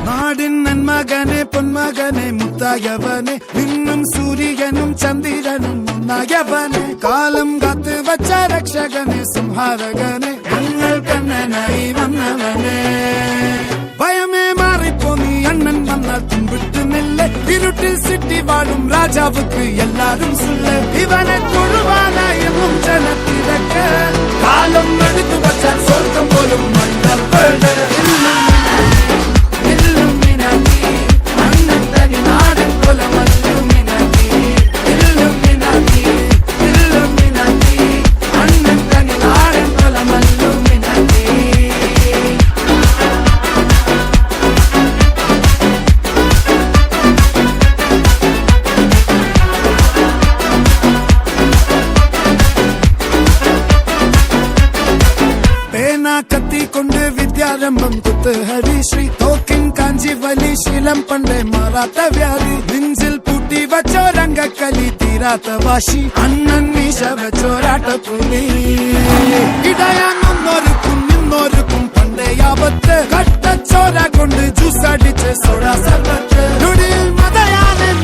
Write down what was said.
നാടിൻ നന്മകനെ പൊന്മകനെ മുത്തായവനെ നിന്നും സൂര്യനും ചന്ദ്രനും ഒന്നായവനെ കാലം കാത്ത് വച്ച രക്ഷകനെ സംഹാരകനെ ഞങ്ങൾ കണ്ണനായി വന്നവനെ ഭയമേ മാറിപ്പോ നീ അണ്ണൻ വന്നാൽ തുമ്പിട്ട് നില്ല ഇരുട്ടിൽ സിറ്റി വാഴും രാജാവുക്ക് എല്ലാരും സുല്ല ഇവനെ തൊഴുവാനായെന്നും ജനത്തിരക്ക് കാലം എടുത്തു വച്ചാൽ സ്വർഗം പോലും മണ്ണൽ കത്തിക്കൊണ്ട് വിദ്യാരംഭം കുത്ത് ഹരിശ്രീ തോക്കിൻ കാഞ്ചി വലി ശീലം പണ്ടേ മാറാത്ത വ്യാധി നെഞ്ചിൽ പൂട്ടി വച്ചോരംഗക്കലി തീരാത്ത വാശി അണ്ണൻ മീശ വെച്ചോരാട്ട പുലി